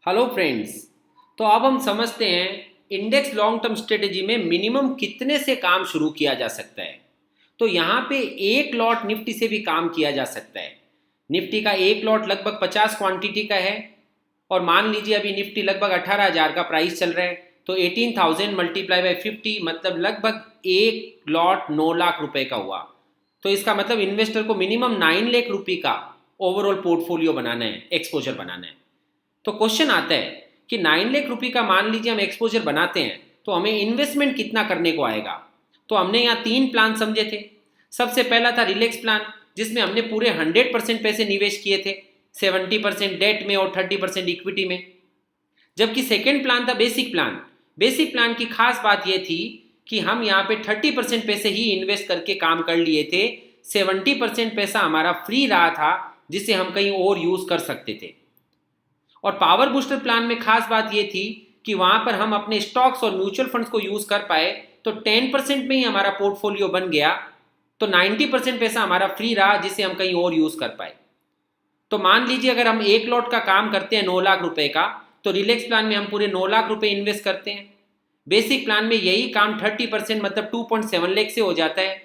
Hello friends. तो अब हम समझते हैं इंडेक्स लॉन्ग टर्म स्ट्रेटेजी में मिनिमम कितने से काम शुरू किया जा सकता है। तो यहाँ पे एक लॉट निफ्टी से भी काम किया जा सकता है। निफ्टी का एक लॉट लगभग 50 क्वांटिटी का है और मान लीजिए अभी निफ्टी लगभग 18,000 का प्राइस चल रहा है। तो 18,000 मल्टीप्लाई बाई 50 मतलब लगभग एक लॉट 9 लाख रुपए का हुआ। तो इसका मतलब इन्वेस्टर को मिनिमम 9 लाख रुपए का ओवरऑल पोर्टफोलियो बनाना है, एक्सपोजर बनाना है। तो क्वेश्चन आता है कि 9 लाख रुपए का मान लीजिए हम एक्सपोजर बनाते हैं तो हमें इन्वेस्टमेंट कितना करने को आएगा। तो हमने यहाँ तीन प्लान समझे थे। सबसे पहला था रिलैक्स प्लान, जिसमें हमने पूरे 100% पैसे निवेश किए थे, 70% डेट में और 30% इक्विटी में। जबकि सेकेंड प्लान था बेसिक प्लान। बेसिक प्लान की खास बात यह थी कि हम यहाँ पे 30% पैसे ही इन्वेस्ट करके काम कर लिए थे, 70% पैसा हमारा फ्री रहा था जिसे हम कहीं और यूज कर सकते थे। और पावर बूस्टर प्लान में खास बात यह थी कि वहां पर हम अपने स्टॉक्स और म्यूचुअल फंड्स को यूज कर पाए, तो 10% में ही हमारा पोर्टफोलियो बन गया। तो 90% पैसा हमारा फ्री रहा जिसे हम कहीं और यूज कर पाए। तो मान लीजिए अगर हम एक लॉट का काम करते हैं 9 लाख रुपए का, तो रिलैक्स प्लान में हम पूरे 9 लाख रुपए इन्वेस्ट करते हैं। बेसिक प्लान में यही काम 30% मतलब 2.7 लाख से हो जाता है।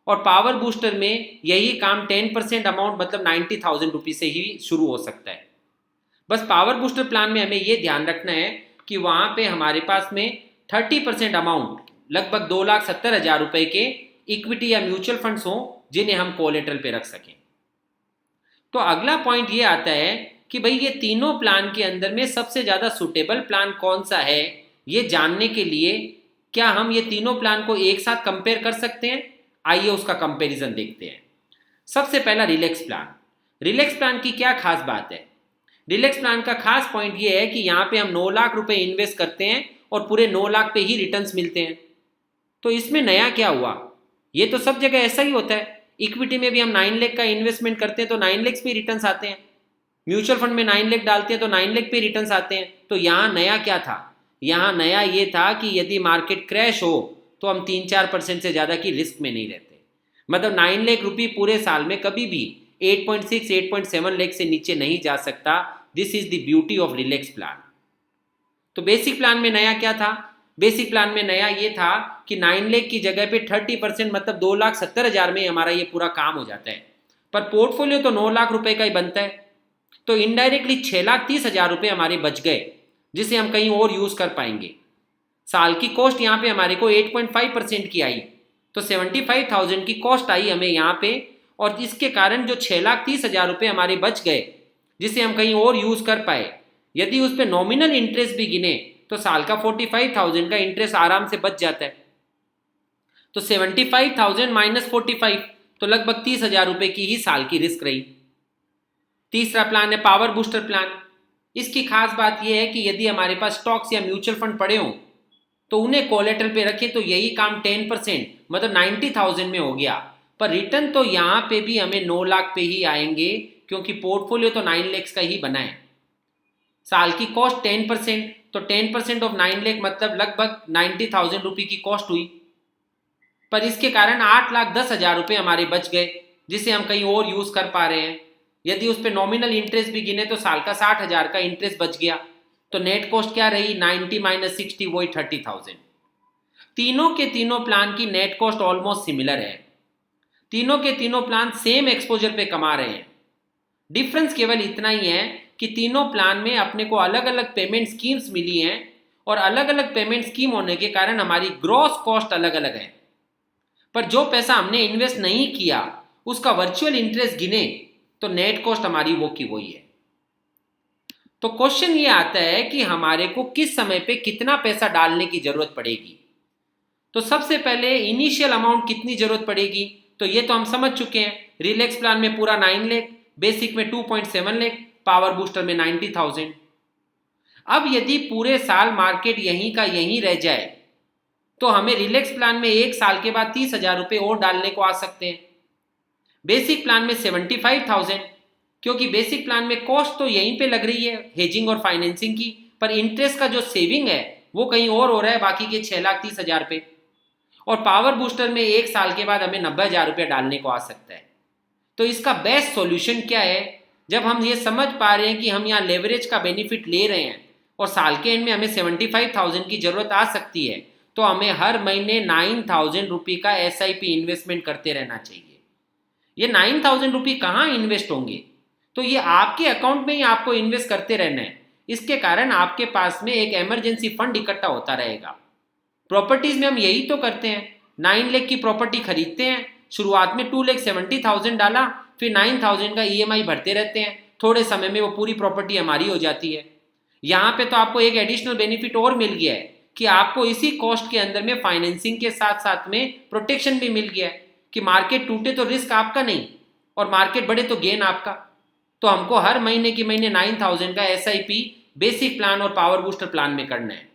और पावर बूस्टर में यही काम 10% अमाउंट मतलब 90,000 रुपीज से ही शुरू हो सकता है। बस पावर बूस्टर प्लान में हमें यह ध्यान रखना है कि वहां पे हमारे पास में 30% अमाउंट लगभग 2,70,000 रुपए के इक्विटी या म्यूचुअल फंड्स हों जिन्हें हम कोलेटरल पे रख सकें। तो अगला पॉइंट ये आता है कि भाई ये तीनों प्लान के अंदर में सबसे ज्यादा सुटेबल प्लान कौन सा है, ये जानने के लिए क्या हम ये तीनों प्लान को एक साथ कंपेयर कर सकते हैं। आइए उसका कंपैरिजन देखते हैं। सबसे पहला रिलैक्स प्लान। रिलैक्स प्लान की क्या खास बात है। रिलैक्स प्लान का खास पॉइंट ये है कि यहाँ पे हम 9 लाख रुपए इन्वेस्ट करते हैं और पूरे 9 लाख पे ही रिटर्न्स मिलते हैं। तो इसमें नया क्या हुआ, ये तो सब जगह ऐसा ही होता है। इक्विटी में भी हम 9 लाख का इन्वेस्टमेंट करते हैं तो 9 लाख पे रिटर्न्स आते हैं। म्यूचुअल फंड में 9 लाख डालते हैं तो 9 लाख पे रिटर्न्स आते हैं। तो यहाँ नया क्या था, यहाँ नया ये था कि यदि मार्केट क्रैश हो तो हम 3-4% से ज़्यादा की रिस्क में नहीं रहते। मतलब 9 लाख रुपये पूरे साल में कभी भी 8.6 8.7 लाख से नीचे नहीं जा सकता। This is the beauty of relax plan. तो बेसिक प्लान में नया क्या था। बेसिक प्लान में नया ये था कि 9 लाख की जगह पे 30% मतलब 2,70,000 में हमारा ये पूरा काम हो जाता है। पर पोर्टफोलियो तो 9 लाख रुपए का ही बनता है। तो इनडायरेक्टली 6,30,000 रुपए हमारे बच गए जिसे हम कहीं और यूज कर पाएंगे। साल की कॉस्ट यहाँ पे हमारे को 8.5% की आई, तो 75,000 की कॉस्ट आई हमें यहाँ पे। और इसके कारण जो 6,30,000 रुपये हमारे बच गए जिसे हम कहीं और यूज कर पाए, यदि उस पर नॉमिनल इंटरेस्ट भी गिने तो साल का 45,000 का इंटरेस्ट आराम से बच जाता है। तो 75,000 माइनस 45 तो लगभग 30,000 रुपये की ही साल की रिस्क रही। तीसरा प्लान है पावर बूस्टर प्लान। इसकी खास बात यह है कि यदि हमारे पास स्टॉक्स या म्यूचुअल फंड पड़े हों तो उन्हें कोलेटरल पे रखें तो यही काम 10% मतलब 90,000 में हो गया। पर रिटर्न तो यहाँ पे भी हमें 9 लाख पे ही आएंगे क्योंकि पोर्टफोलियो तो 9 लाख का ही बना है। साल की कॉस्ट 10%, तो 10% ऑफ 9 लाख मतलब लगभग 90,000 रुपये की कॉस्ट हुई। पर इसके कारण 8,10,000 रुपये हमारे बच गए जिसे हम कहीं और यूज कर पा रहे हैं। यदि उस पर नॉमिनल इंटरेस्ट भी गिने तो साल का 60,000 का इंटरेस्ट बच गया। तो नेट कॉस्ट क्या रही, 90 माइनस 60 वही 30,000। तीनों के तीनों प्लान की नेट कॉस्ट ऑलमोस्ट सिमिलर है। तीनों के तीनों प्लान सेम एक्सपोजर पे कमा रहे हैं। डिफरेंस केवल इतना ही है कि तीनों प्लान में अपने को अलग अलग पेमेंट स्कीम्स मिली हैं और अलग अलग पेमेंट स्कीम होने के कारण हमारी ग्रॉस कॉस्ट अलग अलग है। पर जो पैसा हमने इन्वेस्ट नहीं किया उसका वर्चुअल इंटरेस्ट गिने तो नेट कॉस्ट हमारी वो की वही है। तो क्वेश्चन ये आता है कि हमारे को किस समय पे कितना पैसा डालने की जरूरत पड़ेगी। तो सबसे पहले इनिशियल अमाउंट कितनी जरूरत पड़ेगी, तो ये तो हम समझ चुके हैं। रिलैक्स प्लान में पूरा 9 लाख, बेसिक में 2.7 लाख, पावर बूस्टर में 90,000। अब यदि पूरे साल मार्केट यहीं का यहीं रह जाए तो हमें रिलैक्स प्लान में एक साल के बाद 30,000 रुपये और डालने को आ सकते हैं। बेसिक प्लान में 75,000, क्योंकि बेसिक प्लान में कॉस्ट तो यहीं पे लग रही है हेजिंग और फाइनेंसिंग की, पर इंटरेस्ट का जो सेविंग है वो कहीं और हो रहा है बाकी के 6,30,000 पे। और पावर बूस्टर में एक साल के बाद हमें 90,000 रुपये डालने को आ सकता है। तो इसका बेस्ट सॉल्यूशन क्या है, जब हम ये समझ पा रहे हैं कि हम यहाँ लेवरेज का बेनिफिट ले रहे हैं और साल के एंड में हमें 75,000 की ज़रूरत आ सकती है, तो हमें हर महीने 9,000 रुपये का SIP इन्वेस्टमेंट करते रहना चाहिए। ये 9,000 रुपये कहाँ इन्वेस्ट होंगे? तो ये आपके अकाउंट में ही आपको इन्वेस्ट करते रहना है। इसके कारण आपके पास में एक इमरजेंसी फंड इकट्ठा होता रहेगा। प्रॉपर्टीज़ में हम यही तो करते हैं। 9 लाख की प्रॉपर्टी खरीदते हैं, शुरुआत में 2,70,000 डाला, फिर 9,000 का EMI भरते रहते हैं, थोड़े समय में वो पूरी प्रॉपर्टी हमारी हो जाती है। यहाँ पे तो आपको एक एडिशनल बेनिफिट और मिल गया है कि आपको इसी कॉस्ट के अंदर में फाइनेंसिंग के साथ साथ में प्रोटेक्शन भी मिल गया है कि मार्केट टूटे तो रिस्क आपका नहीं और मार्केट बढ़े तो गेन आपका। तो हमको हर महीने के महीने 9,000 का SIP बेसिक प्लान और पावर बूस्टर प्लान में करना है।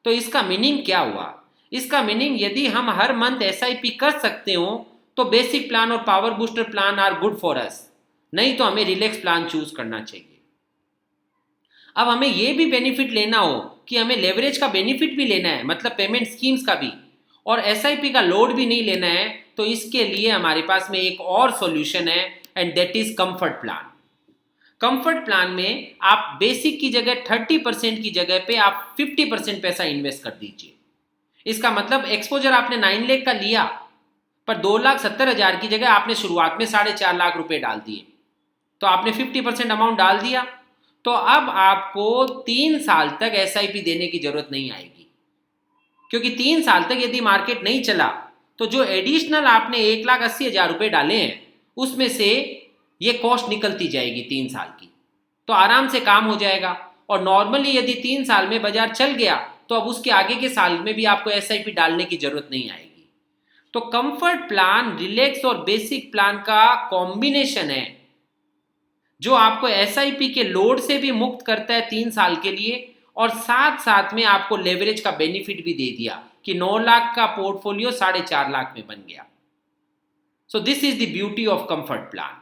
तो इसका मीनिंग क्या हुआ? इसका मीनिंग यदि हम हर मंथ SIP कर सकते हो तो बेसिक प्लान और power booster plan are good for us, नहीं तो हमें रिलैक्स प्लान चूज करना चाहिए। अब हमें यह भी बेनिफिट लेना हो कि हमें लेवरेज का बेनिफिट भी लेना है, मतलब पेमेंट स्कीम्स का भी, और SIP का लोड भी नहीं लेना है, तो इसके लिए हमारे पास में एक और सॉल्यूशन है and that is comfort plan. Comfort plan में आप बेसिक की जगह 30% की जगह पे आप 50% पैसा इन्वेस्ट कर दीजिए। इसका मतलब एक्सपोजर आपने 9 लाख का लिया पर 2,70,000 की जगह आपने शुरुआत में 4.5 लाख रुपए डाल दिए, तो आपने 50% अमाउंट डाल दिया। तो अब आपको 3 साल तक SIP देने की जरूरत नहीं आएगी, क्योंकि 3 साल तक यदि मार्केट नहीं चला तो जो एडिशनल आपने 1,80,000 रुपए डाले हैं उसमें से ये कॉस्ट निकलती जाएगी 3 साल की, तो आराम से काम हो जाएगा। और नॉर्मली यदि 3 साल में बाजार चल गया तो अब उसके आगे के साल में भी आपको SIP डालने की जरूरत नहीं आएगी। तो कंफर्ट प्लान रिलैक्स और बेसिक प्लान का कॉम्बिनेशन है जो आपको SIP के लोड से भी मुक्त करता है 3 साल के लिए, और साथ साथ में आपको लेवरेज का बेनिफिट भी दे दिया कि 9 लाख का पोर्टफोलियो 4.5 लाख में बन गया। So this is the beauty of comfort plan.